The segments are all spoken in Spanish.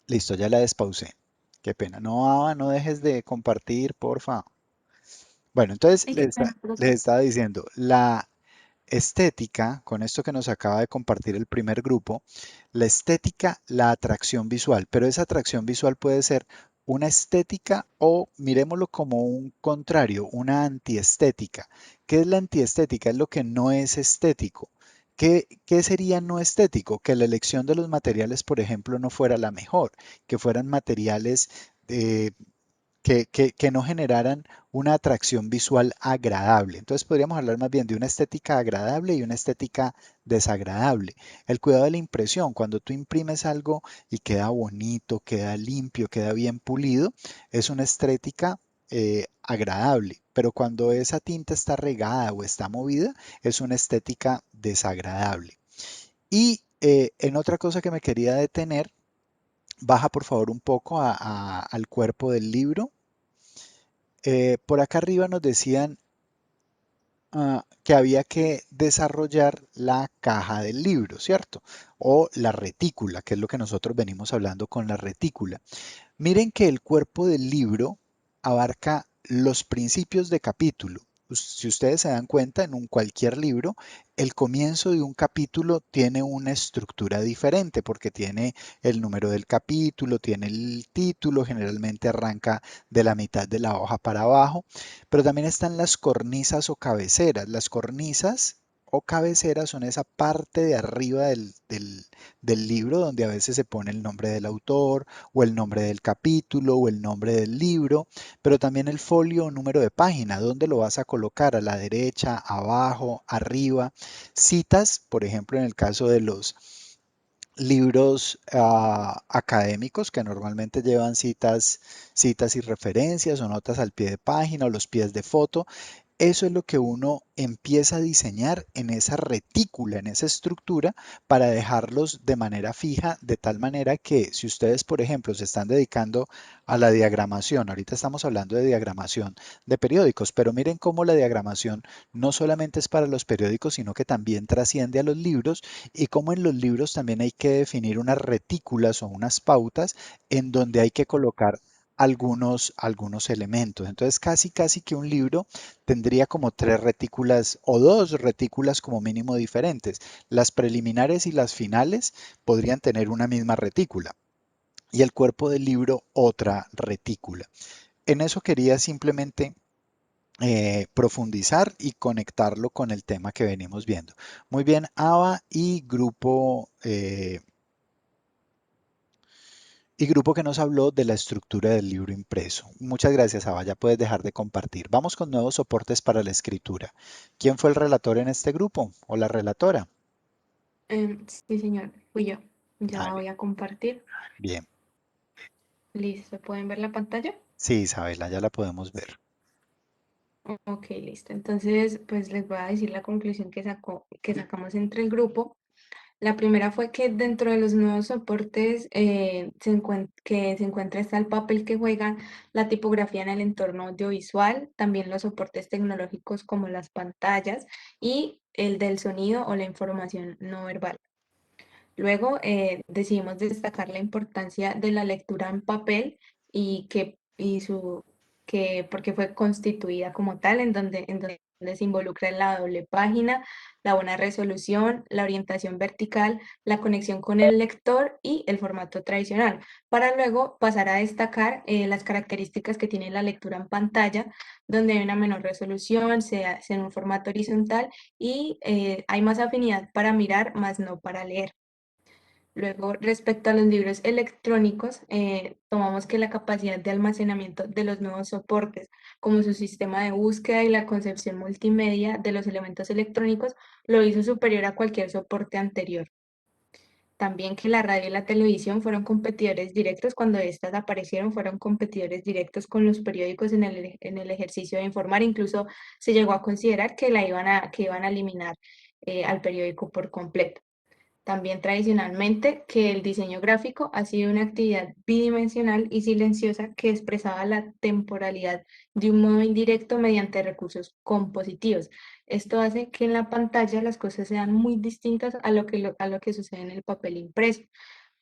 Listo, ya la despausé. Qué pena. No, Ava, no dejes de compartir, porfa. Bueno, entonces Ay, qué pena, les profesor. estaba diciendo, la estética, con esto que nos acaba de compartir el primer grupo, la estética, la atracción visual, pero esa atracción visual puede ser una estética o miremoslo como un contrario, una antiestética. ¿Qué es la antiestética? Es lo que no es estético. ¿Qué sería no estético? Que la elección de los materiales, por ejemplo, no fuera la mejor, que fueran materiales eh, que no generaran una atracción visual agradable. Entonces podríamos hablar más bien de una estética agradable y una estética desagradable. El cuidado de la impresión, cuando tú imprimes algo y queda bonito, queda limpio, queda bien pulido, es una estética agradable, pero cuando esa tinta está regada o está movida, es una estética desagradable. Y en otra cosa que me quería detener, baja por favor un poco al cuerpo del libro. Por acá arriba nos decían que había que desarrollar la caja del libro, ¿cierto? O la retícula, que es lo que nosotros venimos hablando con la retícula. Miren que el cuerpo del libro abarca los principios de capítulo. Si ustedes se dan cuenta, en cualquier libro, el comienzo de un capítulo tiene una estructura diferente porque tiene el número del capítulo, tiene el título, generalmente arranca de la mitad de la hoja para abajo, pero también están las cornisas o cabeceras. Las cornisas o cabeceras son esa parte de arriba del libro donde a veces se pone el nombre del autor o el nombre del capítulo o el nombre del libro, pero también el folio o número de página, dónde lo vas a colocar, a la derecha, abajo, arriba. Citas, por ejemplo, en el caso de los libros académicos que normalmente llevan citas y referencias o notas al pie de página o los pies de foto. Eso es lo que uno empieza a diseñar en esa retícula, en esa estructura, para dejarlos de manera fija, de tal manera que si ustedes, por ejemplo, se están dedicando a la diagramación, ahorita estamos hablando de diagramación de periódicos, pero miren cómo la diagramación no solamente es para los periódicos, sino que también trasciende a los libros y cómo en los libros también hay que definir unas retículas o unas pautas en donde hay que colocar algunos elementos. Entonces, casi que un libro tendría como tres retículas o dos retículas como mínimo diferentes. Las preliminares y las finales podrían tener una misma retícula y el cuerpo del libro otra retícula. En eso quería simplemente profundizar y conectarlo con el tema que venimos viendo. Muy bien, Ava y grupo que nos habló de la estructura del libro impreso. Muchas gracias, Ava. Ya puedes dejar de compartir. Vamos con nuevos soportes para la escritura. ¿Quién fue el relator en este grupo o la relatora? Sí, señor, fui yo. Ya Dale, voy a compartir. bien. Listo, ¿pueden ver la pantalla? Sí, Isabela, ya la podemos ver. Ok, listo. Entonces, pues les voy a decir la conclusión que sacamos entre el grupo. La primera fue que dentro de los nuevos soportes que se encuentra está el papel que juega la tipografía en el entorno audiovisual, también los soportes tecnológicos como las pantallas y el del sonido o la información no verbal. Luego decidimos destacar la importancia de la lectura en papel y porque fue constituida como tal, en donde se involucra la doble página, la buena resolución, la orientación vertical, la conexión con el lector y el formato tradicional, para luego pasar a destacar las características que tiene la lectura en pantalla, donde hay una menor resolución, se hace en un formato horizontal y hay más afinidad para mirar, más no para leer. Luego, respecto a los libros electrónicos, tomamos que la capacidad de almacenamiento de los nuevos soportes, como su sistema de búsqueda y la concepción multimedia de los elementos electrónicos, lo hizo superior a cualquier soporte anterior. También que la radio y la televisión fueron competidores directos cuando éstas aparecieron, fueron competidores directos con los periódicos en el ejercicio de informar. Incluso se llegó a considerar que iban a eliminar al periódico por completo. También tradicionalmente que el diseño gráfico ha sido una actividad bidimensional y silenciosa que expresaba la temporalidad de un modo indirecto mediante recursos compositivos. Esto hace que en la pantalla las cosas sean muy distintas a lo que sucede en el papel impreso.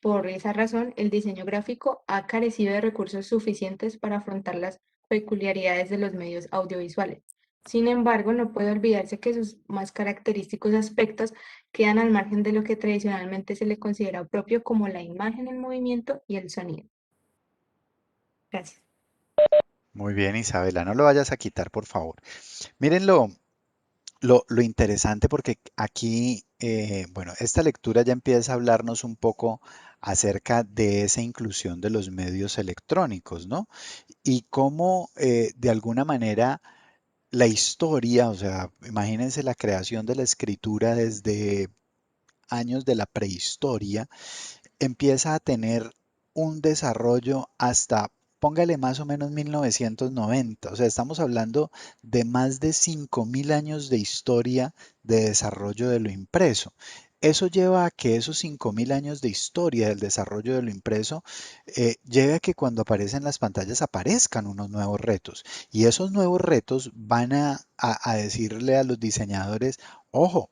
Por esa razón, el diseño gráfico ha carecido de recursos suficientes para afrontar las peculiaridades de los medios audiovisuales. Sin embargo, no puede olvidarse que sus más característicos aspectos quedan al margen de lo que tradicionalmente se le considera propio como la imagen en movimiento y el sonido. Gracias. Muy bien, Isabela, no lo vayas a quitar, por favor. Mírenlo. Lo interesante porque aquí, bueno, esta lectura ya empieza a hablarnos un poco acerca de esa inclusión de los medios electrónicos, ¿no? Y cómo de alguna manera la historia, o sea, imagínense la creación de la escritura desde años de la prehistoria, empieza a tener un desarrollo hasta, póngale más o menos 1990. O sea, estamos hablando de más de 5.000 años de historia de desarrollo de lo impreso. Eso lleva a que esos 5.000 años de historia del desarrollo de lo impreso lleve a que cuando aparecen las pantallas aparezcan unos nuevos retos. Y esos nuevos retos van a decirle a los diseñadores, ojo,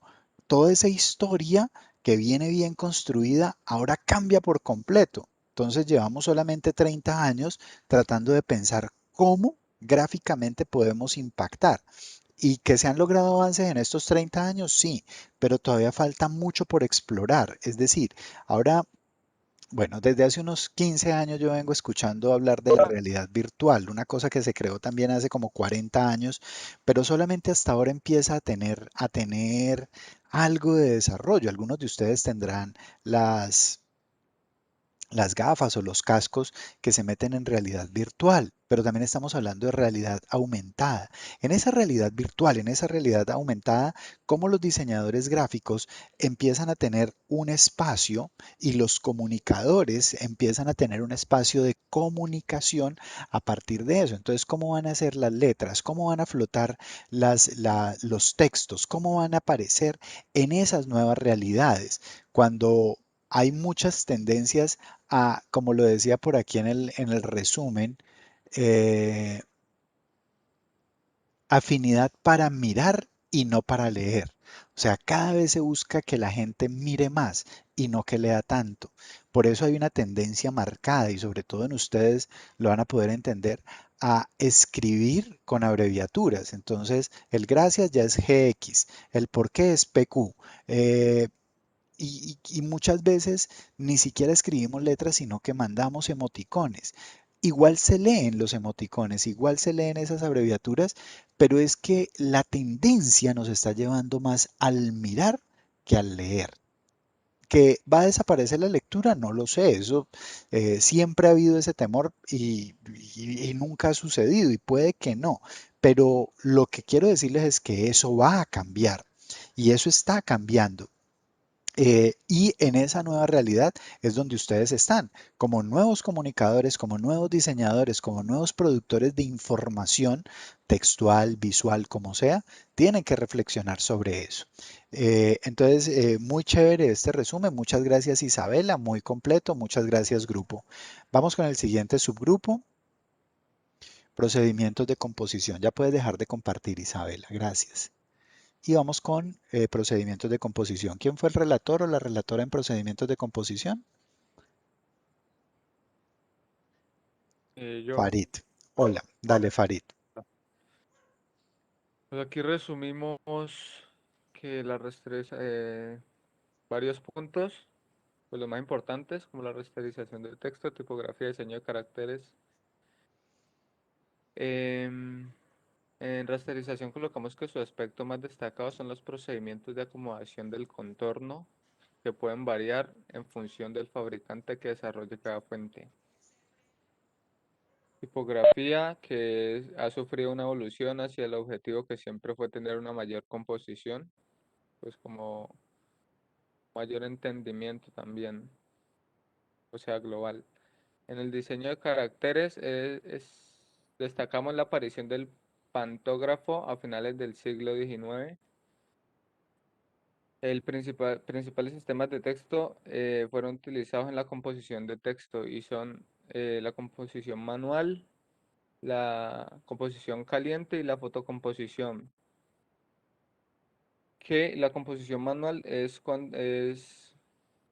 toda esa historia que viene bien construida, ahora cambia por completo. Entonces llevamos solamente 30 años tratando de pensar cómo gráficamente podemos impactar. ¿Y que se han logrado avances en estos 30 años? Sí, pero todavía falta mucho por explorar. Es decir, ahora, bueno, desde hace unos 15 años yo vengo escuchando hablar de la realidad virtual, una cosa que se creó también hace como 40 años, pero solamente hasta ahora empieza a tener algo de desarrollo. Algunos de ustedes tendrán las gafas o los cascos que se meten en realidad virtual, pero también estamos hablando de realidad aumentada. En esa realidad virtual, en esa realidad aumentada, cómo los diseñadores gráficos empiezan a tener un espacio y los comunicadores empiezan a tener un espacio de comunicación a partir de eso. Entonces, ¿cómo van a ser las letras? ¿Cómo van a flotar los textos? ¿Cómo van a aparecer en esas nuevas realidades? Cuando hay muchas tendencias como lo decía por aquí en el resumen, eh, afinidad para mirar y no para leer. O sea, cada vez se busca que la gente mire más y no que lea tanto. Por eso hay una tendencia marcada y sobre todo en ustedes lo van a poder entender a escribir con abreviaturas. Entonces, el gracias ya es GX, el por qué es PQ. eh, y muchas veces ni siquiera escribimos letras, sino que mandamos emoticones. Igual se leen los emoticones, igual se leen esas abreviaturas, pero es que la tendencia nos está llevando más al mirar que al leer. ¿Que va a desaparecer la lectura? No lo sé, eso siempre ha habido ese temor y nunca ha sucedido y puede que no, pero lo que quiero decirles es que eso va a cambiar y eso está cambiando. Y en esa nueva realidad es donde ustedes están, como nuevos comunicadores, como nuevos diseñadores, como nuevos productores de información textual, visual, como sea, tienen que reflexionar sobre eso. Entonces, muy chévere este resumen. Muchas gracias Isabela, muy completo. Muchas gracias grupo. Vamos con el siguiente subgrupo, procedimientos de composición. Ya puedes dejar de compartir Isabela, gracias. Y vamos con procedimientos de composición. ¿Quién fue el relator o la relatora en procedimientos de composición? Yo. Farid. Hola, dale Farid. Pues aquí resumimos que varios puntos, pues los más importantes, como la rasterización del texto, tipografía, diseño de caracteres. Em, en rasterización colocamos que su aspecto más destacado son los procedimientos de acomodación del contorno, que pueden variar en función del fabricante que desarrolle cada fuente. Tipografía ha sufrido una evolución hacia el objetivo que siempre fue tener una mayor composición, pues como mayor entendimiento también, o sea, global. En el diseño de caracteres destacamos la aparición del pantógrafo a finales del siglo XIX. Principales sistemas de texto fueron utilizados en la composición de texto y son la composición manual, la composición caliente y la fotocomposición. Que la composición manual es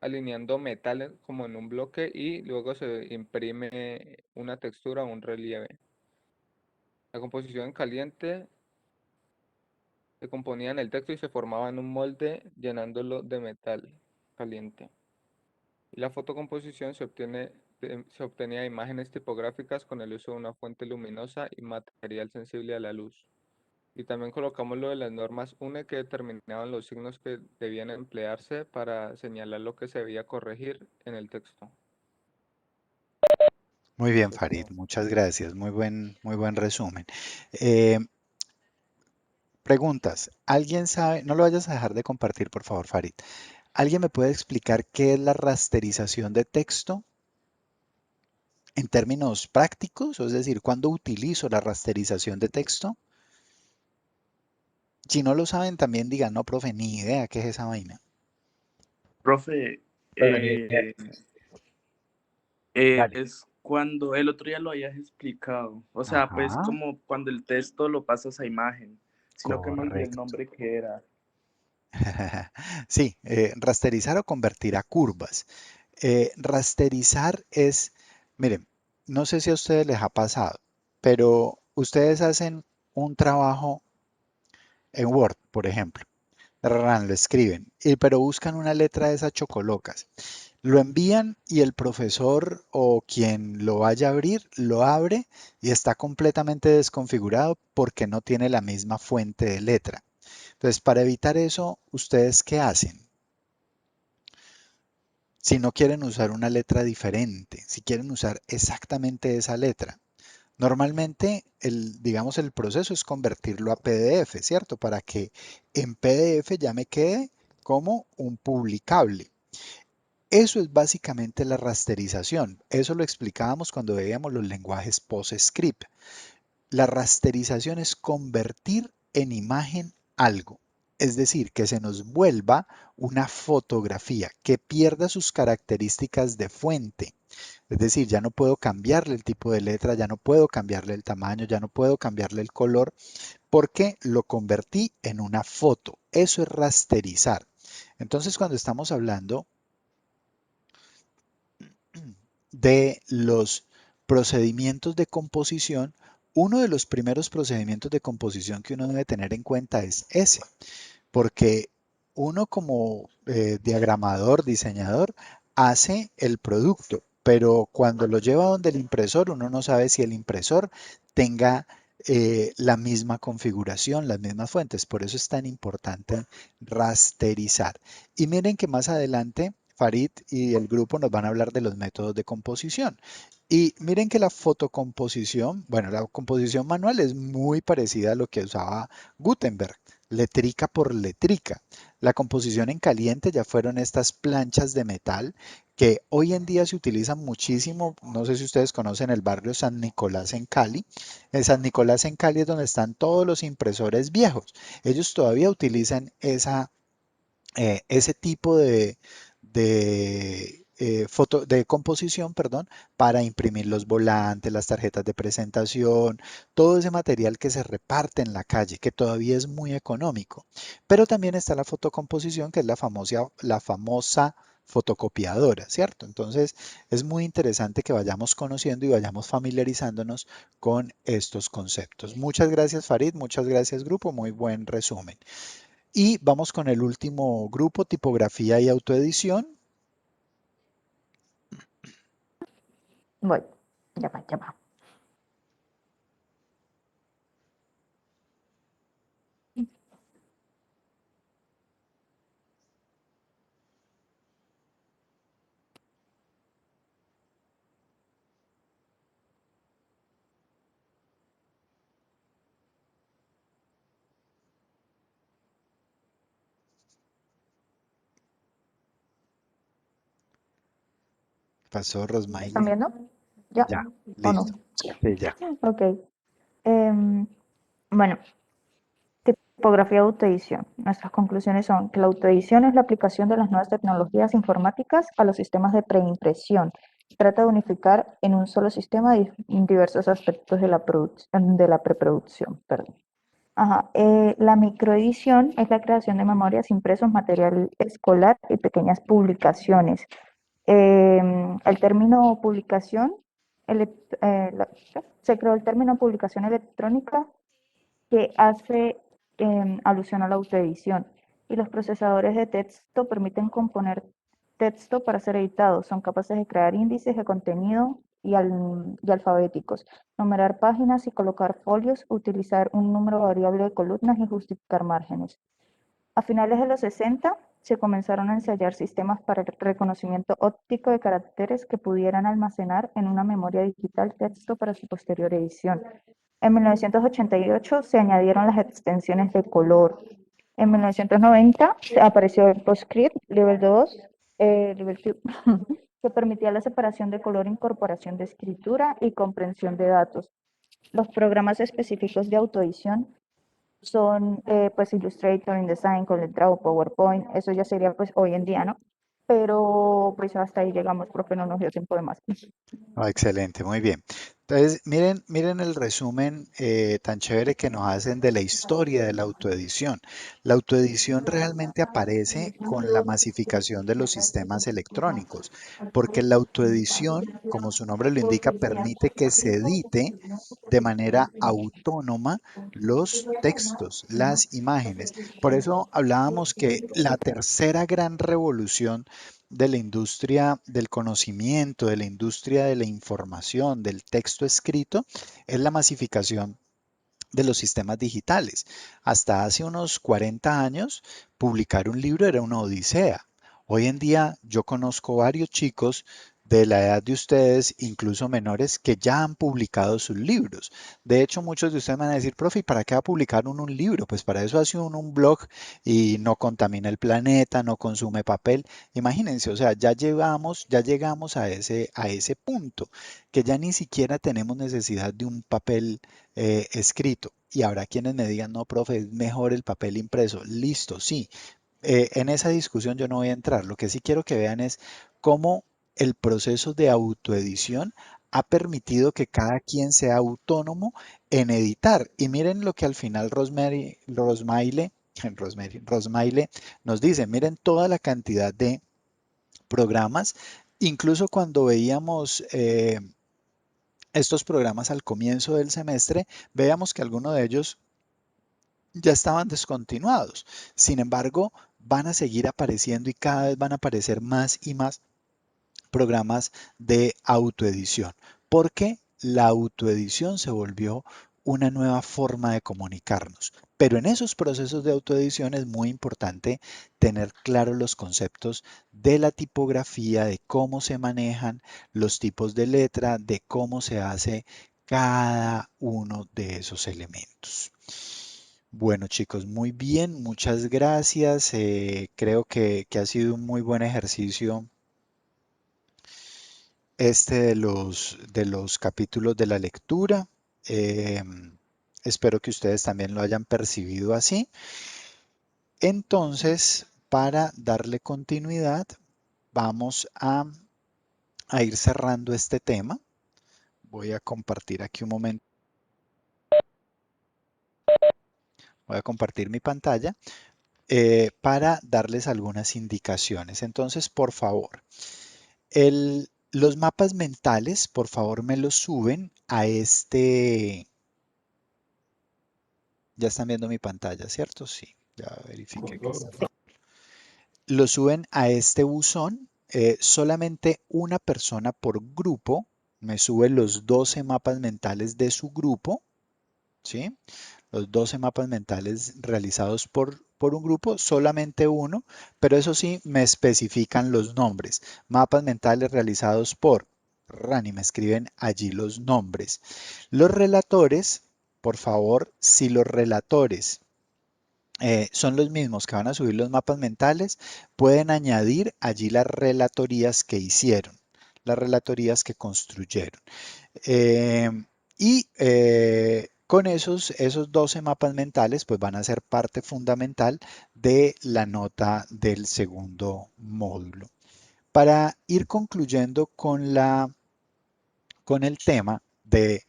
alineando metal como en un bloque y luego se imprime una textura o un relieve. La composición en caliente se componía en el texto y se formaba en un molde llenándolo de metal caliente. Y la fotocomposición se obtenía de imágenes tipográficas con el uso de una fuente luminosa y material sensible a la luz. Y también colocamos lo de las normas UNE que determinaban los signos que debían emplearse para señalar lo que se debía corregir en el texto. Muy bien, Es Farid, todo. muchas gracias. Muy buen resumen. Eh, Preguntas. ¿Alguien sabe? No lo vayas a dejar de compartir, por favor, Farid. ¿Alguien me puede explicar qué es la rasterización de texto en términos prácticos? Es decir, ¿cuándo utilizo la rasterización de texto? Si no lo saben, también digan, no, profe, ni idea qué es esa vaina. Profe, Eh, Dale. es cuando el otro día lo hayas explicado, o sea, pues Ajá, como cuando el texto lo pasas a imagen, sino que me olvidé el correcto. nombre que era. Sí, rasterizar o convertir a curvas. Rasterizar es, miren, no sé si a ustedes les ha pasado, pero ustedes hacen un trabajo en Word, por ejemplo. Lo escriben, pero buscan una letra de esas chocolocas. Lo envían y el profesor o quien lo vaya a abrir lo abre y está completamente desconfigurado porque no tiene la misma fuente de letra. Entonces, para evitar eso, ¿ustedes qué hacen? Si no quieren usar una letra diferente, si quieren usar exactamente esa letra. Normalmente, digamos, el proceso es convertirlo a PDF, ¿cierto? Para que en PDF ya me quede como un publicable. Eso es básicamente la rasterización. Eso lo explicábamos cuando veíamos los lenguajes PostScript. La rasterización es convertir en imagen algo, es decir, que se nos vuelva una fotografía, que pierda sus características de fuente. Es decir, ya no puedo cambiarle el tipo de letra, ya no puedo cambiarle el tamaño, ya no puedo cambiarle el color, porque lo convertí en una foto. Eso es rasterizar. Entonces, cuando estamos hablando de los procedimientos de composición, uno de los primeros procedimientos de composición que uno debe tener en cuenta es ese, porque uno como diagramador, diseñador, hace el producto, pero cuando lo lleva donde el impresor, uno no sabe si el impresor tenga la misma configuración, las mismas fuentes. Por eso es tan importante rasterizar. Y miren que más adelante Farid y el grupo nos van a hablar de los métodos de composición. Y miren que la fotocomposición, bueno, la composición manual es muy parecida a lo que usaba Gutenberg, letrica por letrica. La composición en caliente ya fueron estas planchas de metal que hoy en día se utilizan muchísimo. No sé si ustedes conocen el barrio San Nicolás en Cali. En San Nicolás en Cali es donde están todos los impresores viejos. Ellos todavía utilizan ese tipo de composición, perdón, para imprimir los volantes, las tarjetas de presentación, todo ese material que se reparte en la calle, que todavía es muy económico. Pero también está la fotocomposición, que es la famosa fotocopiadora, ¿cierto? Entonces es muy interesante que vayamos conociendo y vayamos familiarizándonos con estos conceptos. Muchas gracias, Farid, muchas gracias, grupo, muy buen resumen. Y vamos con el último grupo, tipografía y autoedición. Voy, ya va, ya va. Pasó ¿Me están Rosmaili. viendo? ¿Ya Ya, o no? listo. Sí, ya. Ok. Bueno, tipografía de autoedición. Nuestras conclusiones son que la autoedición es la aplicación de las nuevas tecnologías informáticas a los sistemas de preimpresión. Trata de unificar en un solo sistema diversos aspectos de la preproducción. Perdón. Ajá, la microedición es la creación de memorias, impresos, material escolar y pequeñas publicaciones. El término publicación, se creó el término publicación electrónica que hace alusión a la autoedición. Y los procesadores de texto permiten componer texto para ser editado. Son capaces de crear índices de contenido y alfabéticos, numerar páginas y colocar folios, utilizar un número variable de columnas y justificar márgenes. A finales de los 60 se comenzaron a ensayar sistemas para el reconocimiento óptico de caracteres que pudieran almacenar en una memoria digital texto para su posterior edición. En 1988 se añadieron las extensiones de color. En 1990 apareció el PostScript Level 2, Level 2 que permitía la separación de color, incorporación de escritura y comprensión de datos. Los programas específicos de autoedición son pues Illustrator, InDesign, CorelDRAW, PowerPoint, eso ya sería pues hoy en día, ¿no? Pero pues hasta ahí llegamos, profe, no nos dio tiempo de más. Excelente, muy bien. Entonces, miren el resumen tan chévere que nos hacen de la historia de la autoedición. La autoedición realmente aparece con la masificación de los sistemas electrónicos, porque la autoedición, como su nombre lo indica, permite que se edite de manera autónoma los textos, las imágenes. Por eso hablábamos que la tercera gran revolución de la industria del conocimiento, de la industria de la información, del texto escrito, es la masificación de los sistemas digitales. Hasta hace unos 40 años, publicar un libro era una odisea. Hoy en día yo conozco varios chicos de la edad de ustedes, incluso menores, que ya han publicado sus libros. De hecho, muchos de ustedes me van a decir, profe, ¿y para qué va a publicar uno un libro? Pues para eso hace uno un blog y no contamina el planeta, no consume papel. Imagínense, o sea, ya llegamos a ese punto, que ya ni siquiera tenemos necesidad de un papel escrito. Y habrá quienes me digan, no, profe, es mejor el papel impreso. Listo, sí. En esa discusión yo no voy a entrar. Lo que sí quiero que vean es cómo el proceso de autoedición ha permitido que cada quien sea autónomo en editar. Y miren lo que al final Rosmaile nos dice. Miren toda la cantidad de programas. Incluso cuando veíamos estos programas al comienzo del semestre, veíamos que algunos de ellos ya estaban descontinuados. Sin embargo, van a seguir apareciendo y cada vez van a aparecer más y más programas de autoedición, porque la autoedición se volvió una nueva forma de comunicarnos. Pero en esos procesos de autoedición es muy importante tener claros los conceptos de la tipografía, de cómo se manejan los tipos de letra, de cómo se hace cada uno de esos elementos. Bueno, chicos, muy bien, muchas gracias. Creo que ha sido un muy buen ejercicio este de los capítulos de la lectura. Espero que ustedes también lo hayan percibido así. Entonces, para darle continuidad, vamos a ir cerrando este tema. Voy a compartir aquí un momento. Voy a compartir mi pantalla para darles algunas indicaciones. Entonces, por favor, los mapas mentales, por favor, me los suben a este. Ya están viendo mi pantalla, ¿cierto? Sí, ya verifiqué que está. Lo suben a este buzón. Solamente una persona por grupo me sube los 12 mapas mentales de su grupo, ¿sí? Los 12 mapas mentales realizados por un grupo, solamente uno, pero eso sí, me especifican los nombres. Mapas mentales realizados por Rani, me escriben allí los nombres. Los relatores, por favor, si los relatores son los mismos que van a subir los mapas mentales, pueden añadir allí las relatorías que hicieron, las relatorías que construyeron. Eh, con esos 12 mapas mentales, pues van a ser parte fundamental de la nota del segundo módulo. Para ir concluyendo con el tema de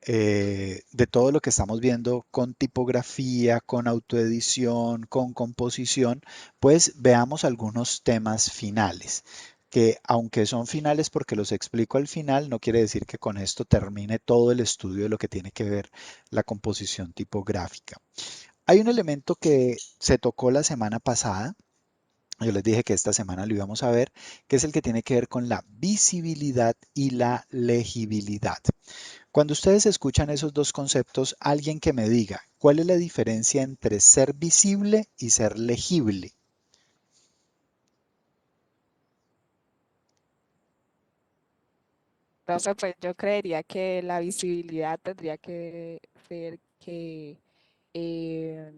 de todo lo que estamos viendo con tipografía, con autoedición, con composición, pues veamos algunos temas finales, que aunque son finales porque los explico al final, no quiere decir que con esto termine todo el estudio de lo que tiene que ver la composición tipográfica. Hay un elemento que se tocó la semana pasada. Yo les dije que esta semana lo íbamos a ver, que es el que tiene que ver con la visibilidad y la legibilidad. Cuando ustedes escuchan esos dos conceptos, alguien que me diga, ¿cuál es la diferencia entre ser visible y ser legible? Profe, pues yo creería que la visibilidad tendría que ser que eh,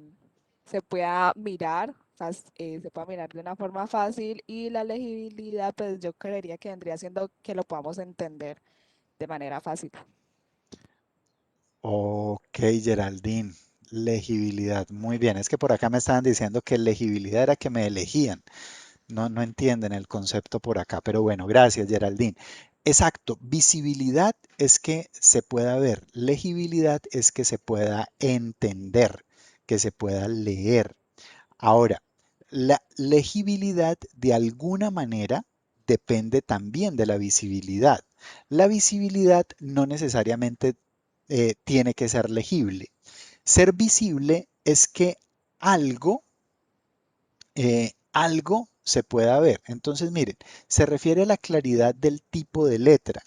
se pueda mirar, o sea, se pueda mirar de una forma fácil, y la legibilidad, pues yo creería que vendría siendo que lo podamos entender de manera fácil. Ok, Geraldine, legibilidad. Muy bien, es que por acá me estaban diciendo que legibilidad era que me elegían. No, no entienden el concepto por acá, pero bueno, gracias, Geraldine. Exacto, visibilidad es que se pueda ver, legibilidad es que se pueda entender, que se pueda leer. Ahora, la legibilidad de alguna manera depende también de la visibilidad. La visibilidad no necesariamente tiene que ser legible. Ser visible es que algo algo se pueda ver. Entonces, miren, se refiere a la claridad del tipo de letra.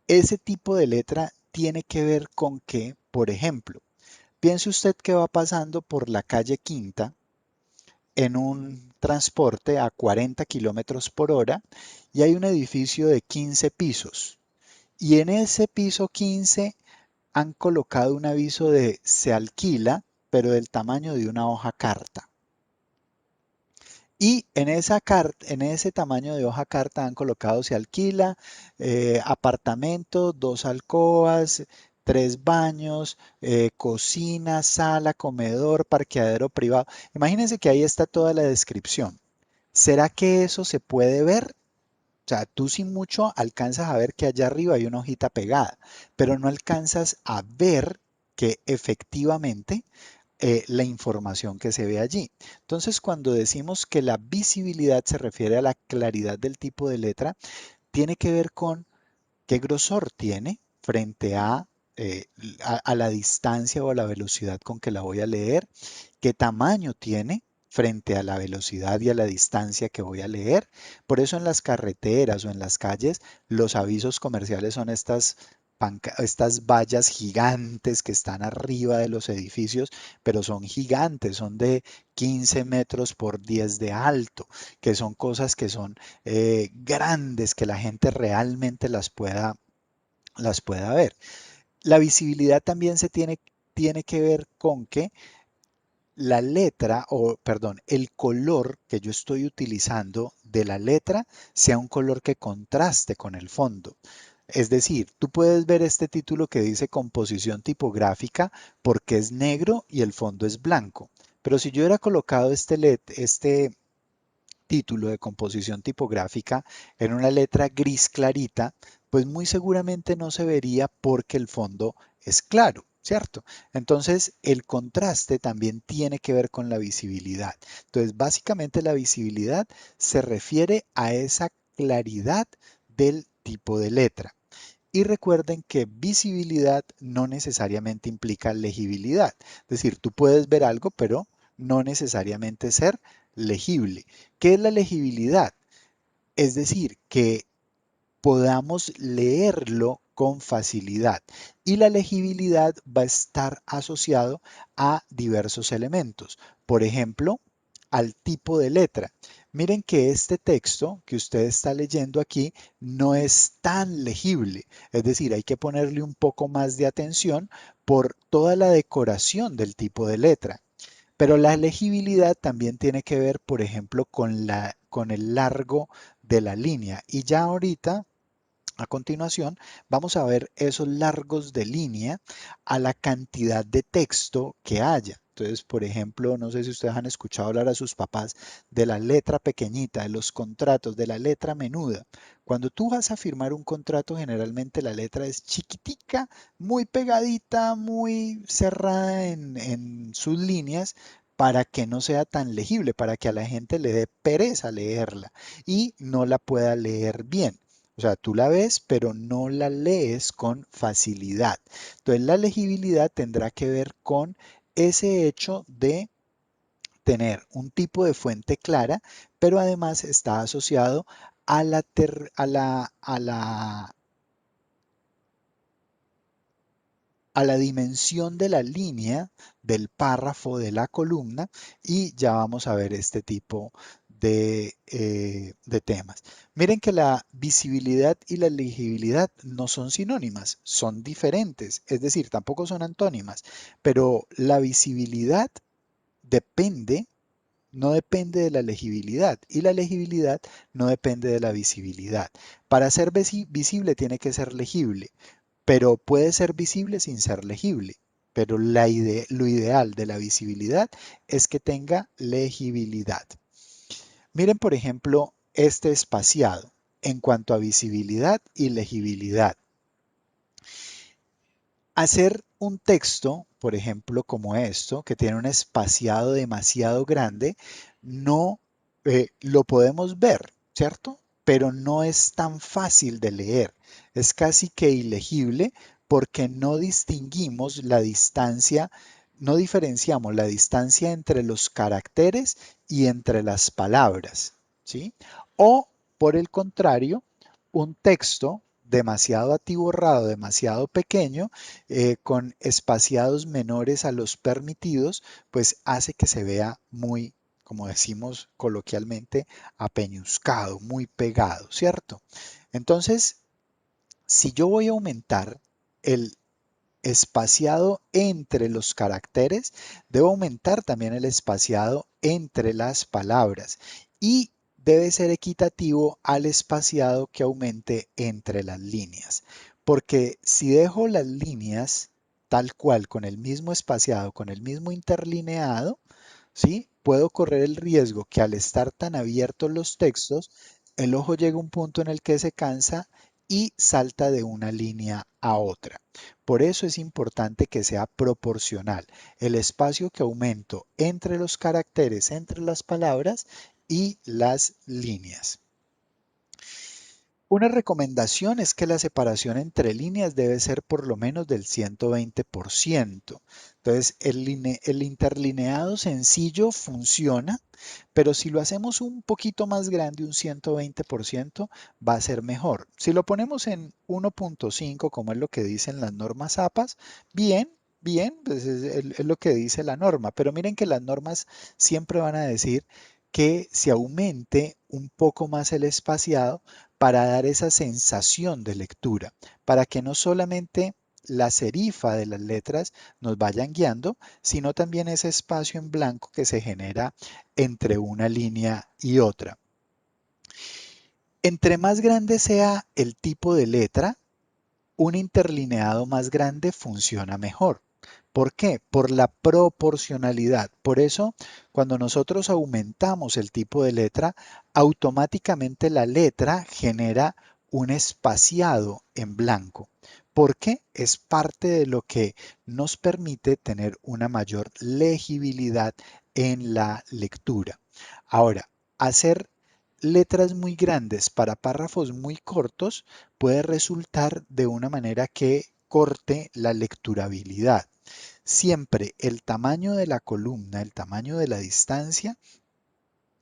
Ese tipo de letra tiene que ver con que, por ejemplo, piense usted que va pasando por la calle Quinta en un transporte a 40 kilómetros por hora y hay un edificio de 15 pisos. Y en ese piso 15 han colocado un aviso de se alquila, pero del tamaño de una hoja carta. Y en esa carta, en ese tamaño de hoja carta han colocado se alquila, apartamento, 2 alcobas, 3 baños, cocina, sala, comedor, parqueadero privado. Imagínense que ahí está toda la descripción. ¿Será que eso se puede ver? O sea, tú sin mucho alcanzas a ver que allá arriba hay una hojita pegada, pero no alcanzas a ver que efectivamente la información que se ve allí. Entonces, cuando decimos que la visibilidad se refiere a la claridad del tipo de letra, tiene que ver con qué grosor tiene frente a la distancia o a la velocidad con que la voy a leer, qué tamaño tiene frente a la velocidad y a la distancia que voy a leer. Por eso en las carreteras o en las calles, los avisos comerciales son estas vallas gigantes que están arriba de los edificios, pero son gigantes, son de 15 metros por 10 de alto, que son cosas que son grandes, que la gente realmente las pueda ver. La visibilidad también tiene que ver con que la letra, o perdón, el color que yo estoy utilizando de la letra sea un color que contraste con el fondo. Es decir, tú puedes ver este título que dice composición tipográfica porque es negro y el fondo es blanco. Pero si yo hubiera colocado este título de composición tipográfica en una letra gris clarita, pues muy seguramente no se vería porque el fondo es claro, ¿cierto? Entonces, el contraste también tiene que ver con la visibilidad. Entonces, básicamente la visibilidad se refiere a esa claridad del tipo de letra. Y recuerden que visibilidad no necesariamente implica legibilidad. Es decir, tú puedes ver algo, pero no necesariamente ser legible. ¿Qué es la legibilidad? Es decir, que podamos leerlo con facilidad. Y la legibilidad va a estar asociado a diversos elementos. Por ejemplo, al tipo de letra. Miren que este texto que usted está leyendo aquí no es tan legible. Es decir, hay que ponerle un poco más de atención por toda la decoración del tipo de letra. Pero la legibilidad también tiene que ver, por ejemplo, con el largo de la línea. Y ya ahorita a continuación, vamos a ver esos largos de línea a la cantidad de texto que haya. Entonces, por ejemplo, no sé si ustedes han escuchado hablar a sus papás de la letra pequeñita, de los contratos, de la letra menuda. Cuando tú vas a firmar un contrato, generalmente la letra es chiquitica, muy pegadita, muy cerrada en sus líneas para que no sea tan legible, para que a la gente le dé pereza leerla y no la pueda leer bien. O sea, tú la ves, pero no la lees con facilidad. Entonces, la legibilidad tendrá que ver con ese hecho de tener un tipo de fuente clara, pero además está asociado a la dimensión de la línea, del párrafo, de la columna, y ya vamos a ver este tipo de temas. Miren que la visibilidad y la legibilidad no son sinónimas, son diferentes, es decir, tampoco son antónimas, pero la visibilidad depende, no depende de la legibilidad y la legibilidad no depende de la visibilidad. Para ser visible tiene que ser legible, pero puede ser visible sin ser legible. Pero lo ideal de la visibilidad es que tenga legibilidad. Miren, por ejemplo, este espaciado en cuanto a visibilidad y legibilidad. Hacer un texto, por ejemplo, como esto, que tiene un espaciado demasiado grande, no lo podemos ver, ¿cierto? Pero no es tan fácil de leer. Es casi que ilegible porque no distinguimos la distancia, no diferenciamos la distancia entre los caracteres y entre las palabras, ¿sí? O, por el contrario, un texto demasiado atiborrado, demasiado pequeño, con espaciados menores a los permitidos, pues hace que se vea muy, como decimos coloquialmente, apeñuscado, muy pegado, ¿cierto? Entonces, si yo voy a aumentar el espaciado entre los caracteres, debo aumentar también el espaciado entre las palabras y debe ser equitativo al espaciado que aumente entre las líneas. Porque si dejo las líneas tal cual, con el mismo espaciado, con el mismo interlineado, ¿sí? Puedo correr el riesgo que al estar tan abiertos los textos, el ojo llega a un punto en el que se cansa y salta de una línea a otra. Por eso es importante que sea proporcional el espacio que aumento entre los caracteres, entre las palabras y las líneas. Una recomendación es que la separación entre líneas debe ser por lo menos del 120%. Entonces, el interlineado sencillo funciona, pero si lo hacemos un poquito más grande, un 120%, va a ser mejor. Si lo ponemos en 1.5, como es lo que dicen las normas APAS, bien, bien, pues es lo que dice la norma, pero miren que las normas siempre van a decir que se aumente un poco más el espaciado para dar esa sensación de lectura, para que no solamente la serifa de las letras nos vayan guiando, sino también ese espacio en blanco que se genera entre una línea y otra. Entre más grande sea el tipo de letra, un interlineado más grande funciona mejor. ¿Por qué? Por la proporcionalidad. Por eso, cuando nosotros aumentamos el tipo de letra, automáticamente la letra genera un espaciado en blanco. Porque es parte de lo que nos permite tener una mayor legibilidad en la lectura. Ahora, hacer letras muy grandes para párrafos muy cortos puede resultar de una manera que corte la lecturabilidad. Siempre el tamaño de la columna, el tamaño de la distancia,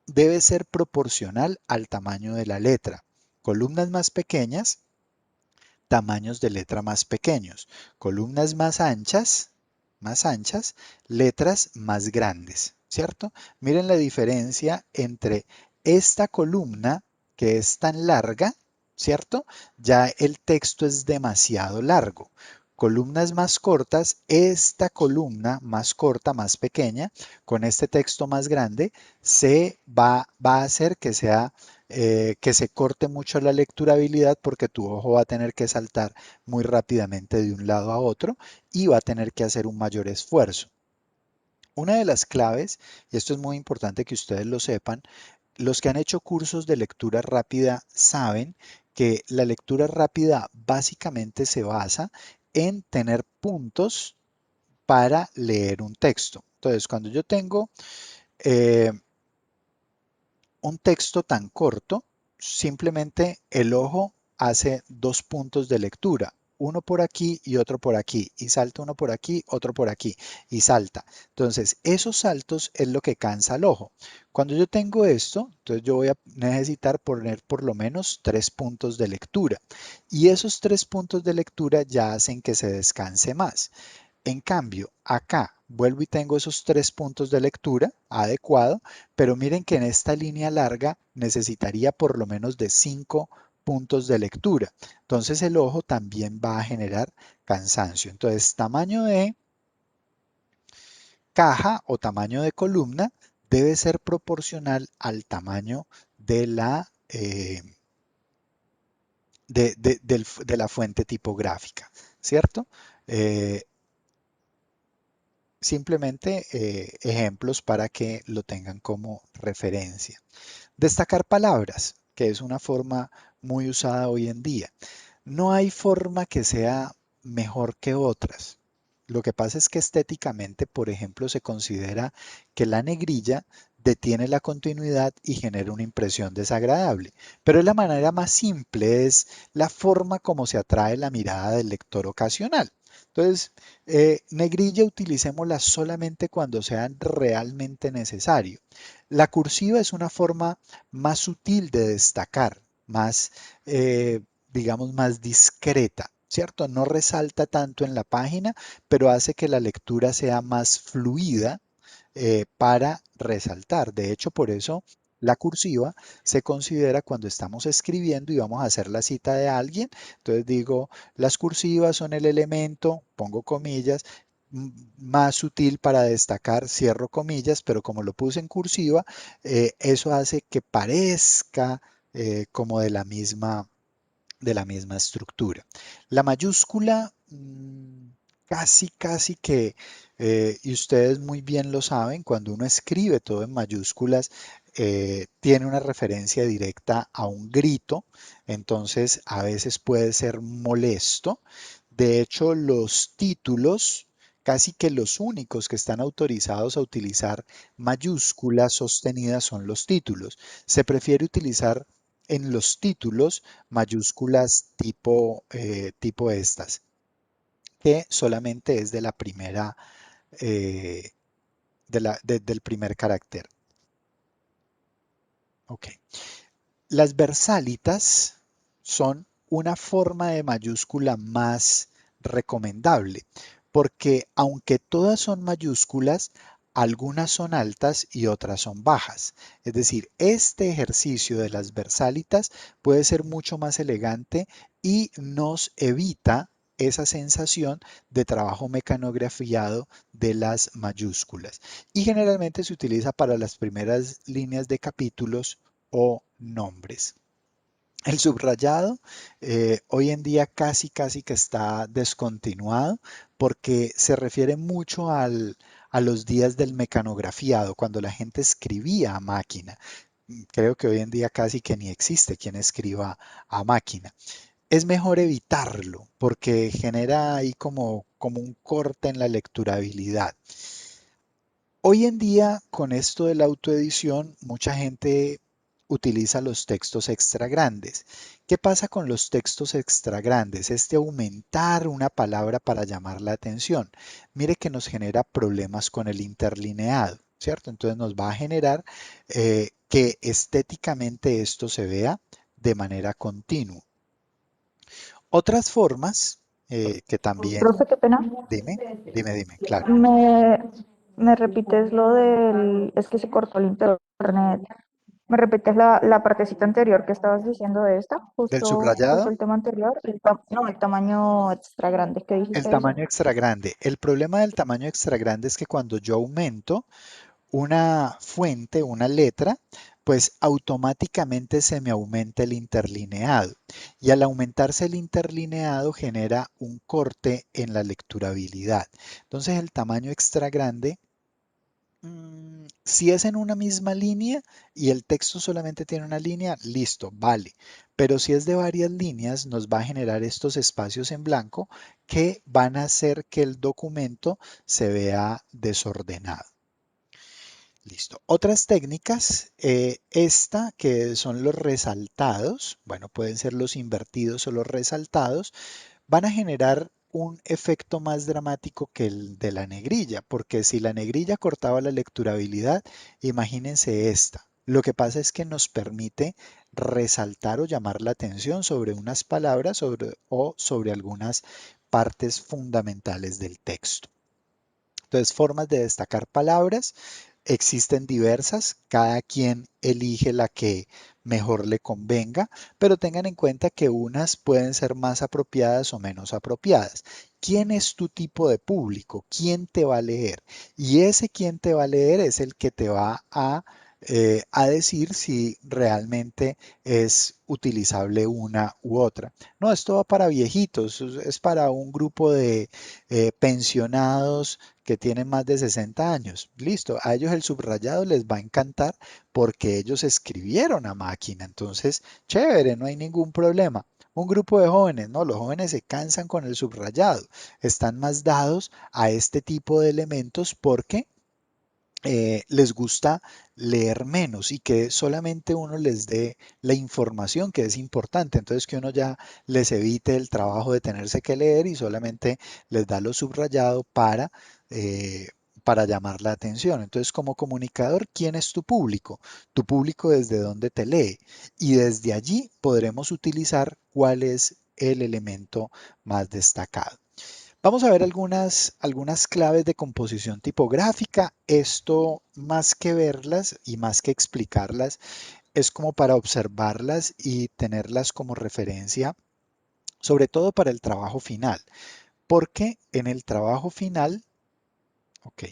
debe ser proporcional al tamaño de la letra. Columnas más pequeñas, tamaños de letra más pequeños. Columnas más anchas, letras más grandes, ¿cierto? Miren la diferencia entre esta columna que es tan larga, ¿cierto? Ya el texto es demasiado largo. Columnas más cortas, esta columna más corta, más pequeña, con este texto más grande, se va a hacer que se corte mucho la lecturabilidad porque tu ojo va a tener que saltar muy rápidamente de un lado a otro y va a tener que hacer un mayor esfuerzo. Una de las claves, y esto es muy importante que ustedes lo sepan, los que han hecho cursos de lectura rápida saben que la lectura rápida básicamente se basa en tener puntos para leer un texto. Entonces, cuando yo tengo un texto tan corto, simplemente el ojo hace 2 puntos de lectura, uno por aquí y otro por aquí, y salta uno por aquí, otro por aquí, y salta. Entonces, esos saltos es lo que cansa al ojo. Cuando yo tengo esto, entonces yo voy a necesitar poner por lo menos 3 puntos de lectura, y esos 3 puntos de lectura ya hacen que se descanse más. En cambio, acá vuelvo y tengo esos 3 puntos de lectura adecuado, pero miren que en esta línea larga necesitaría por lo menos de 5 puntos de lectura. Entonces el ojo también va a generar cansancio. Entonces, tamaño de caja o tamaño de columna debe ser proporcional al tamaño de la, de la fuente tipográfica, ¿cierto? Simplemente ejemplos para que lo tengan como referencia. Destacar palabras, que es una forma muy usada hoy en día. No hay forma que sea mejor que otras. Lo que pasa es que estéticamente, por ejemplo, se considera que la negrilla detiene la continuidad y genera una impresión desagradable. Pero es la manera más simple, es la forma como se atrae la mirada del lector ocasional. Entonces, negrilla utilicémosla solamente cuando sea realmente necesario. La cursiva es una forma más sutil de destacar, más, digamos, más discreta, ¿cierto? No resalta tanto en la página, pero hace que la lectura sea más fluida para resaltar. De hecho, por eso la cursiva se considera cuando estamos escribiendo y vamos a hacer la cita de alguien. Entonces digo, las cursivas son el elemento, pongo comillas, más sutil para destacar, cierro comillas, pero como lo puse en cursiva, eso hace que parezca como de la misma estructura. La mayúscula, casi que, y ustedes muy bien lo saben, cuando uno escribe todo en mayúsculas, tiene una referencia directa a un grito, entonces a veces puede ser molesto. De hecho, los títulos, casi que los únicos que están autorizados a utilizar mayúsculas sostenidas son los títulos. Se prefiere utilizar en los títulos mayúsculas tipo estas, que solamente es de la primera, del primer carácter. Ok. Las versálitas son una forma de mayúscula más recomendable, porque aunque todas son mayúsculas, algunas son altas y otras son bajas. Es decir, este ejercicio de las versálitas puede ser mucho más elegante y nos evita esa sensación de trabajo mecanografiado de las mayúsculas. Y generalmente se utiliza para las primeras líneas de capítulos o nombres. El subrayado hoy en día casi que está descontinuado porque se refiere mucho a los días del mecanografiado, cuando la gente escribía a máquina. Creo que hoy en día casi que ni existe quien escriba a máquina. Es mejor evitarlo porque genera ahí como un corte en la lecturabilidad. Hoy en día, con esto de la autoedición, mucha gente utiliza los textos extra grandes. ¿Qué pasa con los textos extra grandes? Este aumentar una palabra para llamar la atención. Mire que nos genera problemas con el interlineado, ¿cierto? Entonces nos va a generar que estéticamente esto se vea de manera continua. Otras formas que también, Profe, qué pena. dime, claro. Me repites lo del, es que se cortó el internet. ¿Me repites la partecita anterior que estabas diciendo de esta? Del Justo subrayado. el tema anterior. No, el tamaño extra grande. ¿Qué El dijiste de eso? tamaño extra grande. El problema del tamaño extra grande es que cuando yo aumento una fuente, una letra, pues automáticamente se me aumenta el interlineado. Y al aumentarse el interlineado genera un corte en la lecturabilidad. Entonces el tamaño extra grande Si es en una misma línea y el texto solamente tiene una línea, listo, vale. Pero si es de varias líneas, nos va a generar estos espacios en blanco que van a hacer que el documento se vea desordenado. Listo. Otras técnicas, esta que son los resaltados, bueno, pueden ser los invertidos o los resaltados, van a generar un efecto más dramático que el de la negrilla, porque si la negrilla cortaba la lecturabilidad, imagínense esta. Lo que pasa es que nos permite resaltar o llamar la atención sobre unas palabras o sobre algunas partes fundamentales del texto. Entonces, formas de destacar palabras. Existen diversas, cada quien elige la que mejor le convenga, pero tengan en cuenta que unas pueden ser más apropiadas o menos apropiadas. ¿Quién es tu tipo de público? ¿Quién te va a leer? Y ese quién te va a leer es el que te va a decir si realmente es utilizable una u otra. No, esto va para viejitos, es para un grupo de pensionados que tienen más de 60 años. Listo, a ellos el subrayado les va a encantar porque ellos escribieron a máquina. Entonces, chévere, no hay ningún problema. Un grupo de jóvenes, no, los jóvenes se cansan con el subrayado, están más dados a este tipo de elementos porque les gusta leer menos y que solamente uno les dé la información que es importante. Entonces que uno ya les evite el trabajo de tenerse que leer y solamente les da lo subrayado para llamar la atención. Entonces como comunicador, ¿quién es tu público? Tu público desde dónde te lee. Y desde allí podremos utilizar cuál es el elemento más destacado. Vamos a ver algunas claves de composición tipográfica. Esto, más que verlas y más que explicarlas, es como para observarlas y tenerlas como referencia, sobre todo para el trabajo final. Porque en el trabajo final, ok,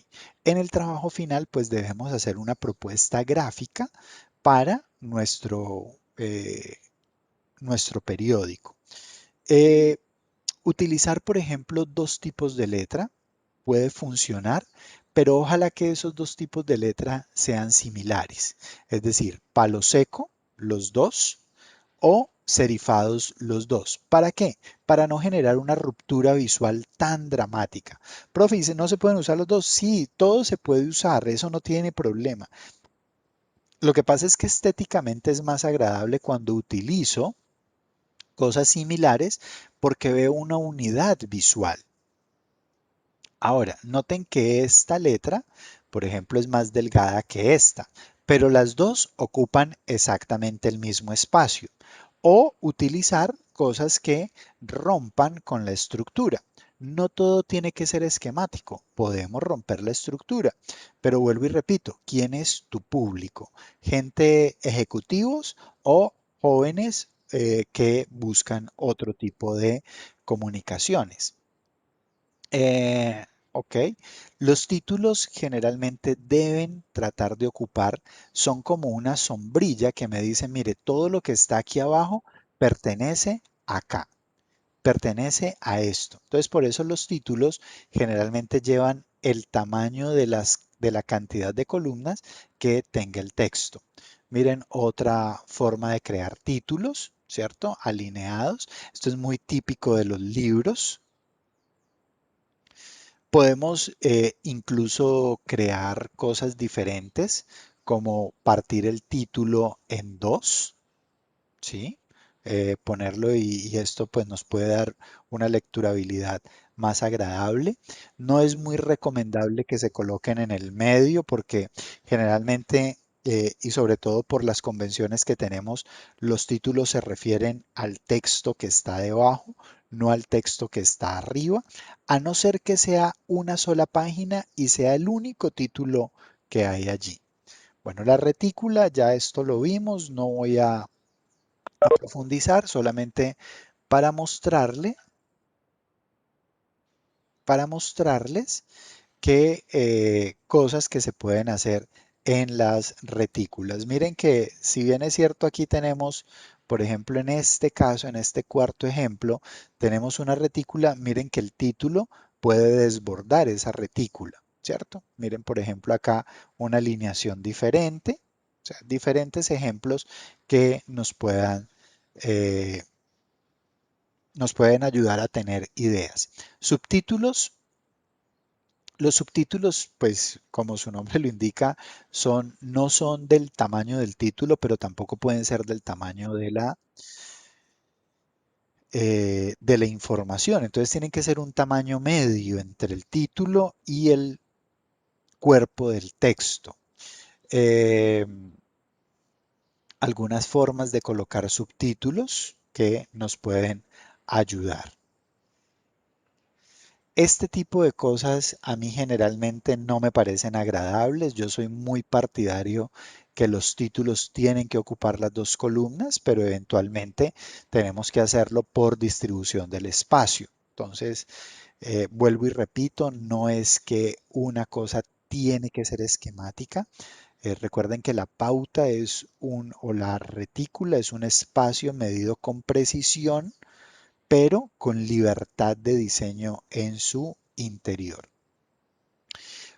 en el trabajo final pues debemos hacer una propuesta gráfica para nuestro periódico. Utilizar, por ejemplo, dos tipos de letra puede funcionar, pero ojalá que esos dos tipos de letra sean similares. Es decir, palo seco, los dos, o serifados los dos. ¿Para qué? Para no generar una ruptura visual tan dramática. Profe, dice, ¿no se pueden usar los dos? Sí, todo se puede usar, eso no tiene problema. Lo que pasa es que estéticamente es más agradable cuando utilizo cosas similares porque veo una unidad visual. Ahora, noten que esta letra, por ejemplo, es más delgada que esta, pero las dos ocupan exactamente el mismo espacio. O utilizar cosas que rompan con la estructura. No todo tiene que ser esquemático, podemos romper la estructura, pero vuelvo y repito, ¿quién es tu público? ¿Gente ejecutivos o jóvenes que buscan otro tipo de comunicaciones? Ok, los títulos generalmente deben tratar de ocupar, son como una sombrilla que me dice, mire, todo lo que está aquí abajo pertenece acá, pertenece a esto. Entonces, por eso los títulos generalmente llevan el tamaño de la cantidad de columnas que tenga el texto. Miren, otra forma de crear títulos, ¿cierto? Alineados. Esto es muy típico de los libros. Podemos incluso crear cosas diferentes, como partir el título en dos, ¿sí? Ponerlo y esto pues nos puede dar una lecturabilidad más agradable. No es muy recomendable que se coloquen en el medio porque generalmente y sobre todo por las convenciones que tenemos, los títulos se refieren al texto que está debajo, no al texto que está arriba, a no ser que sea una sola página y sea el único título que hay allí. Bueno, la retícula, ya esto lo vimos, no voy a profundizar, solamente para mostrarles que cosas que se pueden hacer en las retículas. Miren que si bien es cierto aquí tenemos, por ejemplo, en este caso, en este cuarto ejemplo, tenemos una retícula, miren que el título puede desbordar esa retícula. ¿cierto? Miren, por ejemplo, acá una alineación diferente, o sea, diferentes ejemplos que nos pueden ayudar a tener ideas. Subtítulos. Los subtítulos, pues como su nombre lo indica, no son del tamaño del título, pero tampoco pueden ser del tamaño de la información. Entonces tienen que ser un tamaño medio entre el título y el cuerpo del texto. Eh, algunas formas de colocar subtítulos que nos pueden ayudar. Este tipo de cosas a mí generalmente no me parecen agradables. Yo soy muy partidario que los títulos tienen que ocupar las dos columnas, pero eventualmente tenemos que hacerlo por distribución del espacio. Entonces, vuelvo y repito, no es que una cosa tiene que ser esquemática. Recuerden que la pauta o la retícula es un espacio medido con precisión pero con libertad de diseño en su interior.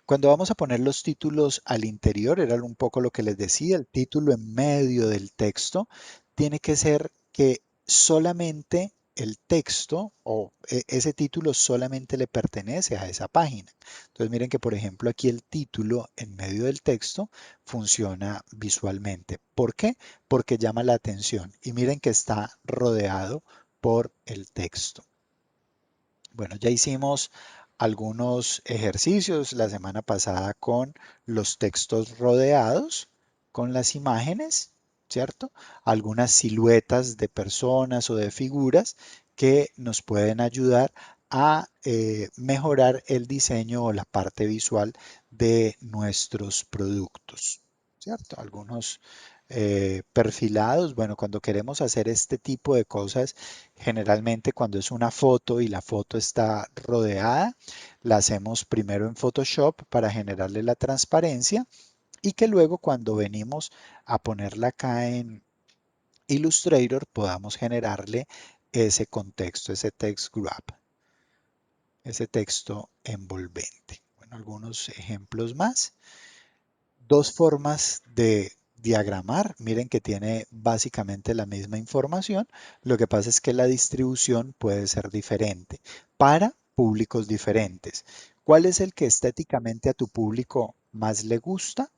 Cuando vamos a poner los títulos al interior, era un poco lo que les decía, el título en medio del texto tiene que ser que solamente el texto o ese título solamente le pertenece a esa página. Entonces miren que por ejemplo aquí el título en medio del texto funciona visualmente. ¿Por qué? Porque llama la atención y miren que está rodeado por el texto. Bueno, ya hicimos algunos ejercicios la semana pasada con los textos rodeados, con las imágenes, ¿cierto? Algunas siluetas de personas o de figuras que nos pueden ayudar a mejorar el diseño o la parte visual de nuestros productos, ¿cierto? Algunos perfilados, bueno, cuando queremos hacer este tipo de cosas, generalmente cuando es una foto y la foto está rodeada, la hacemos primero en Photoshop para generarle la transparencia y que luego cuando venimos a ponerla acá en Illustrator podamos generarle ese contexto, ese text grab, ese texto envolvente. Bueno, algunos ejemplos más. Dos formas de diagramar. Miren que tiene básicamente la misma información. Lo que pasa es que la distribución puede ser diferente para públicos diferentes. ¿Cuál es el que estéticamente a tu público más le gusta?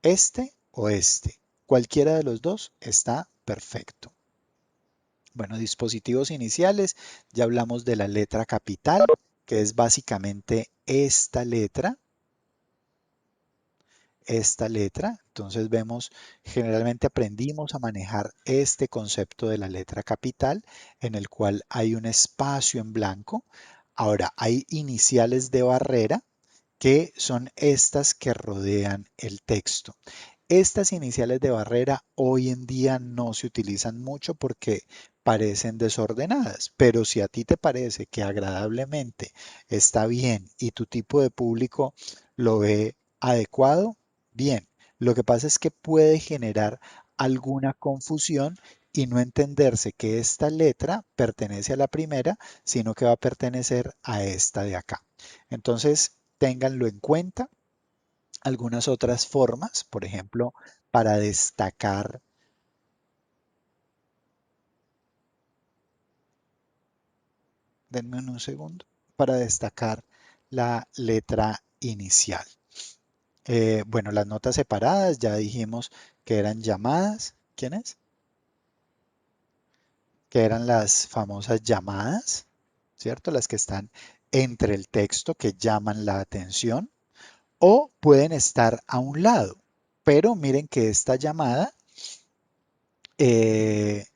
¿Este o este? Cualquiera de los dos está perfecto. Bueno, dispositivos iniciales. Ya hablamos de la letra capital, que es básicamente esta letra. Entonces vemos, generalmente aprendimos a manejar este concepto de la letra capital, en el cual hay un espacio en blanco. Ahora, hay iniciales de barrera, que son estas que rodean el texto. Estas iniciales de barrera hoy en día no se utilizan mucho porque parecen desordenadas, pero si a ti te parece que agradablemente está bien y tu tipo de público lo ve adecuado, bien. Lo que pasa es que puede generar alguna confusión y no entenderse que esta letra pertenece a la primera, sino que va a pertenecer a esta de acá. Entonces, ténganlo en cuenta. Algunas otras formas, por ejemplo, para destacar, denme un segundo, para destacar la letra inicial. Bueno, las notas separadas, ya dijimos que eran llamadas. ¿Quiénes? Que eran las famosas llamadas, ¿cierto? Las que están entre el texto que llaman la atención o pueden estar a un lado. Pero miren que esta llamada es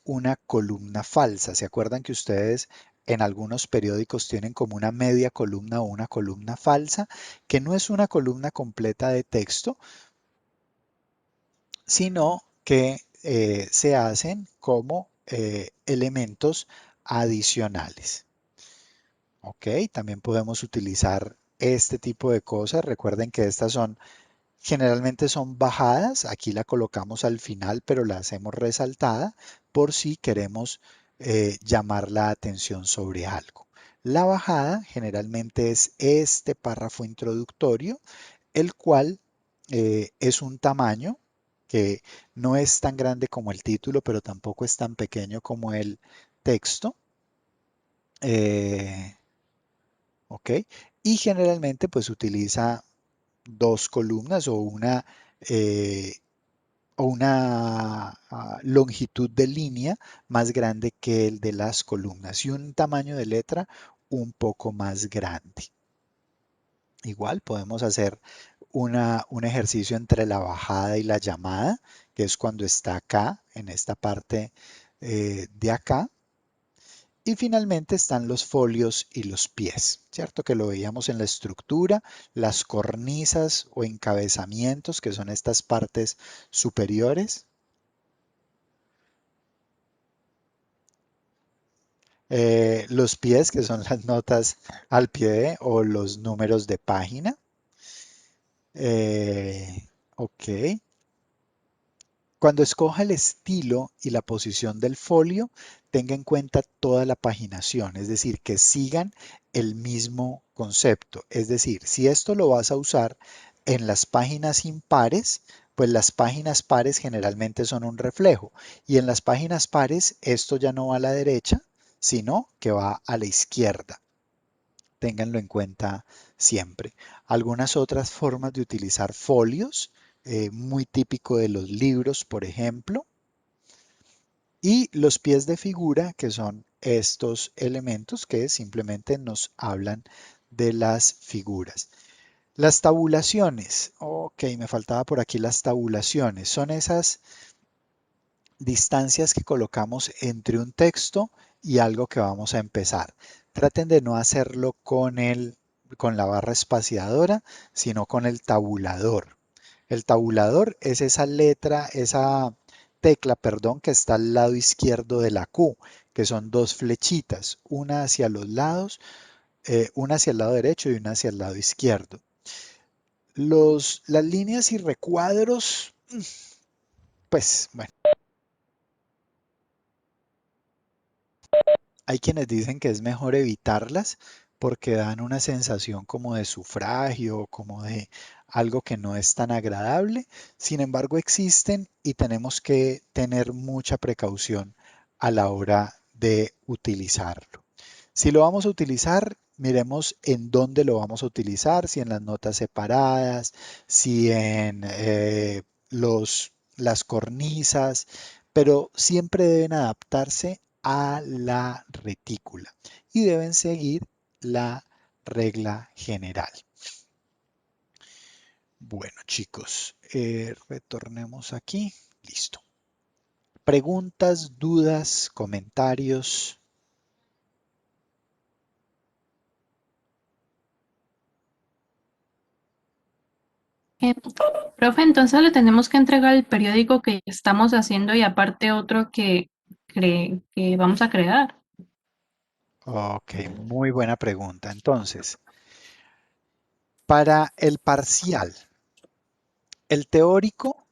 una columna falsa. ¿Se acuerdan que ustedes en algunos periódicos tienen como una media columna o una columna falsa, que no es una columna completa de texto, sino que se hacen como elementos adicionales? Ok, también podemos utilizar este tipo de cosas. Recuerden que estas generalmente son bajadas. Aquí la colocamos al final, pero la hacemos resaltada por si queremos llamar la atención sobre algo. La bajada generalmente es este párrafo introductorio, el cual es un tamaño que no es tan grande como el título, pero tampoco es tan pequeño como el texto. ¿Ok? Y generalmente pues utiliza dos columnas eh, o una longitud de línea más grande que el de las columnas y un tamaño de letra un poco más grande. Igual podemos hacer un ejercicio entre la bajada y la llamada, que es cuando está acá, en esta parte de acá. Y finalmente están los folios y los pies, ¿cierto? Que lo veíamos en la estructura, las cornisas o encabezamientos, que son estas partes superiores. Los pies, que son las notas al pie o los números de página. Ok. Cuando escoja el estilo y la posición del folio, tenga en cuenta toda la paginación, es decir, que sigan el mismo concepto. Es decir, si esto lo vas a usar en las páginas impares, pues las páginas pares generalmente son un reflejo. Y en las páginas pares, esto ya no va a la derecha, sino que va a la izquierda. Ténganlo en cuenta siempre. Algunas otras formas de utilizar folios, muy típico de los libros, por ejemplo, y los pies de figura, que son estos elementos que simplemente nos hablan de las figuras. Las tabulaciones, ok, me faltaba por aquí las tabulaciones, son esas distancias que colocamos entre un texto y algo que vamos a empezar. Traten de no hacerlo con la barra espaciadora, sino con el tabulador. El tabulador es esa letra, esa tecla, perdón, que está al lado izquierdo de la Q, que son dos flechitas, una hacia los lados, una hacia el lado derecho y una hacia el lado izquierdo. Las líneas y recuadros, pues bueno. Hay quienes dicen que es mejor evitarlas porque dan una sensación como de sufragio, como de algo que no es tan agradable. Sin embargo, existen y tenemos que tener mucha precaución a la hora de utilizarlo. Si lo vamos a utilizar, miremos en dónde lo vamos a utilizar, si en las notas separadas, si en las cornisas, pero siempre deben adaptarse a la retícula y deben seguir la regla general. Bueno, chicos, retornemos aquí. Listo. Preguntas, dudas, comentarios. Profe, entonces le tenemos que entregar el periódico que estamos haciendo y aparte otro que vamos a crear. Ok, muy buena pregunta. Entonces, para el parcial, el teórico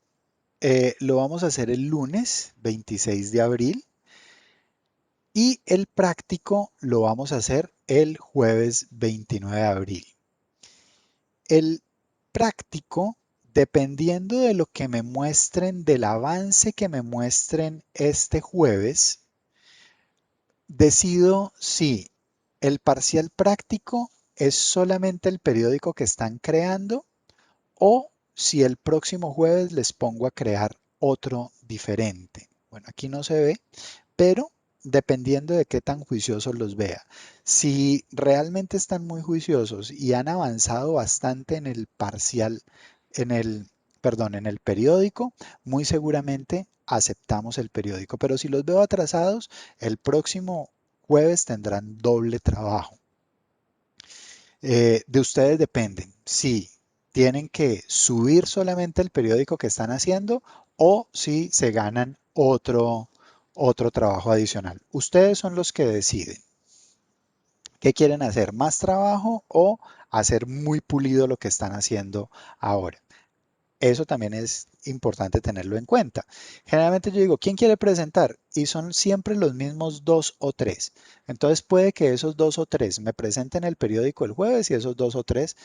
lo vamos a hacer el lunes 26 de abril y el práctico lo vamos a hacer el jueves 29 de abril. El práctico, dependiendo de lo que me muestren, del avance que me muestren este jueves, decido si el parcial práctico es solamente el periódico que están creando o si el próximo jueves les pongo a crear otro diferente. Bueno, aquí no se ve, pero dependiendo de qué tan juiciosos los vea. Si realmente están muy juiciosos y han avanzado bastante en el parcial, en el periódico, muy seguramente aceptamos el periódico. Pero si los veo atrasados, el próximo jueves tendrán doble trabajo. De ustedes dependen si tienen que subir solamente el periódico que están haciendo o si se ganan otro trabajo adicional. Ustedes son los que deciden. ¿Qué quieren hacer? ¿Más trabajo o hacer muy pulido lo que están haciendo ahora? Eso también es importante tenerlo en cuenta. Generalmente yo digo, ¿quién quiere presentar? Y son siempre los mismos 2 o 3. Entonces puede que esos 2 o 3 me presenten el periódico el jueves y esos 2 o 3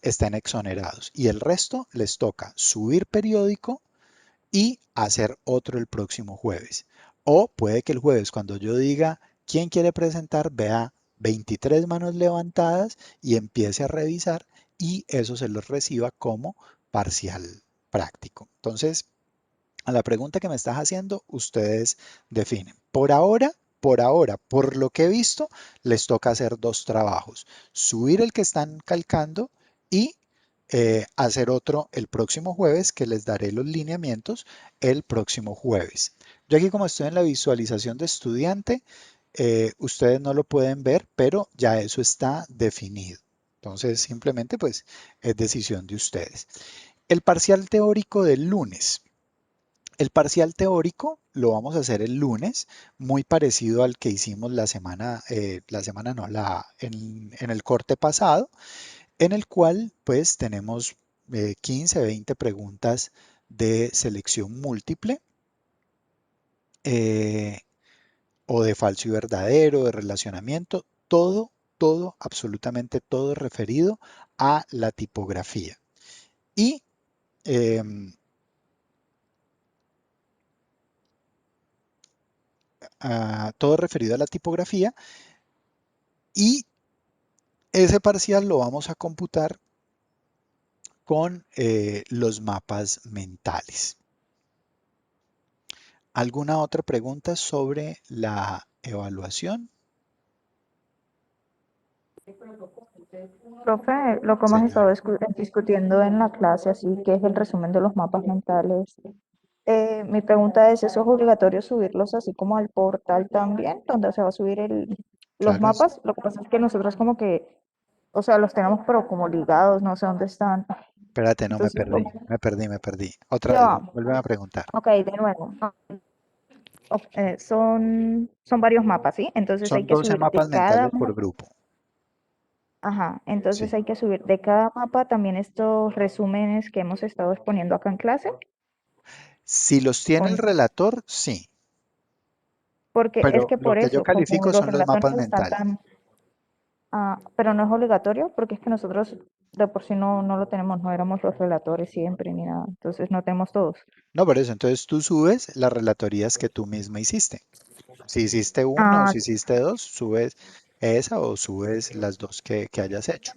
estén exonerados. Y el resto les toca subir periódico y hacer otro el próximo jueves. O puede que el jueves, cuando yo diga quién quiere presentar, vea 23 manos levantadas y empiece a revisar y eso se los reciba como parcial práctico. Entonces, a la pregunta que me estás haciendo, ustedes definen. Por lo que he visto, les toca hacer 2 trabajos. Subir el que están calcando y hacer otro el próximo jueves, que les daré los lineamientos el próximo jueves. Yo aquí como estoy en la visualización de estudiante, ustedes no lo pueden ver, pero ya eso está definido. Entonces simplemente pues es decisión de ustedes. El parcial teórico del lunes. El parcial teórico lo vamos a hacer el lunes, muy parecido al que hicimos en el corte pasado, en el cual pues tenemos 15, 20 preguntas de selección múltiple eh, o de falso y verdadero, de relacionamiento, todo, absolutamente todo referido a la tipografía. Y em, todo referido a la tipografía y ese parcial lo vamos a computar con los mapas mentales. ¿Alguna otra pregunta sobre la evaluación? Profe, lo que hemos Señora. estado discutiendo en la clase, así que es el resumen de los mapas mentales. Mi pregunta es, ¿eso es obligatorio subirlos así como al portal también, donde se va a subir los Claro, mapas? Lo que pasa es que nosotros como que, o sea, los tenemos pero como ligados, no sé dónde están. espérate, no me Entonces, perdí, me perdí. Otra ya vez, va. vuelve a preguntar. Ok, de nuevo. Son varios mapas, ¿sí? Entonces hay Son que 12 subir de mapas cada mentales por mapa. grupo. Ajá, entonces Sí. hay que subir de cada mapa también estos resúmenes que hemos estado exponiendo acá en clase. Si los tiene el o- relator, sí. Porque es Pero que lo por que yo eso, como califico los son los relatorios mapas están mentales. tan... pero no es obligatorio, porque es que nosotros de por sí no lo tenemos, no éramos los relatores siempre ni nada. Entonces no tenemos todos. No, por eso, entonces tú subes las relatorías que tú misma hiciste. Si hiciste una o Ah, si hiciste dos, subes esa o subes las dos que hayas hecho.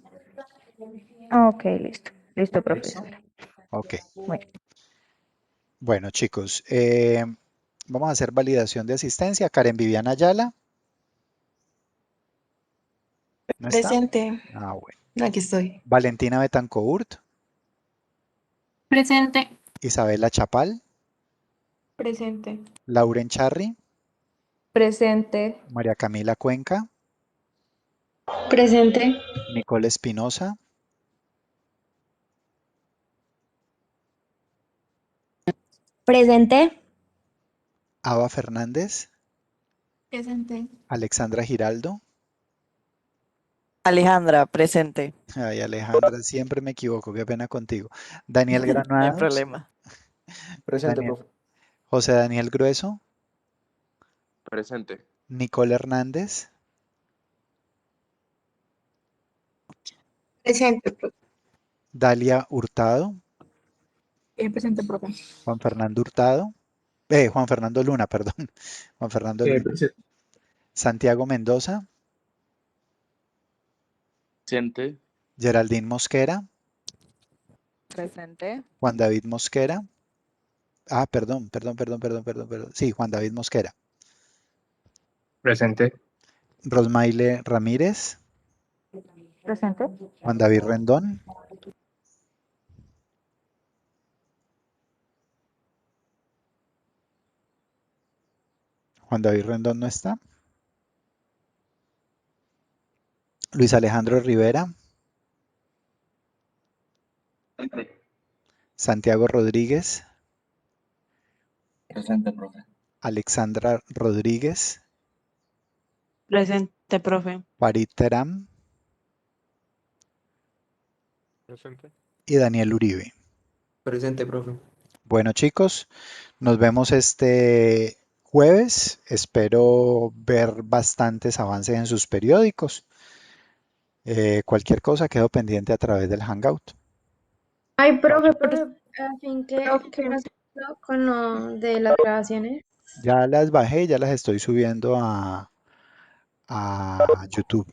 ok, listo. Listo, ¿Listo? profesor. Ok. Bueno, Bueno, chicos, vamos a hacer validación de asistencia. Karen Viviana Ayala, ¿no está? Presente, Ah, bueno. aquí estoy. Valentina Betancourt, Presente. Isabela Chapal, Presente. Lauren Charri, Presente. María Camila Cuenca, Presente. Nicole Espinosa, Presente. Ava Fernández, Presente. Alexandra Giraldo. Alejandra, presente. Ay, Alejandra, siempre me equivoco, qué pena contigo. Daniel No hay Granados, problema. Presente, Daniel, profe. José Daniel Grueso, Presente. Nicole Hernández, Presente, Dalia Hurtado, presente, profe. Juan Fernando Hurtado, Juan Fernando Luna, perdón, Juan Fernando Luna, Presente. Santiago Mendoza, Presente. Geraldine Mosquera, Presente. Juan David Mosquera, perdón, sí, Juan David Mosquera, Presente. Rosmaile Ramírez, presente. Juan David Rendón, Juan David Rendón no está, Luis Alejandro Rivera, Santiago Rodríguez, Presente, profe. Alexandra Rodríguez, Presente, profe. Farid Teram Presente. y Daniel Uribe. Presente, profe. Bueno, chicos, nos vemos este jueves. Espero ver bastantes avances en sus periódicos. Cualquier cosa quedo pendiente a través del Hangout. Ay, profe, al fin, ¿qué pasó con lo de las grabaciones? Ya las bajé, ya las estoy subiendo a YouTube.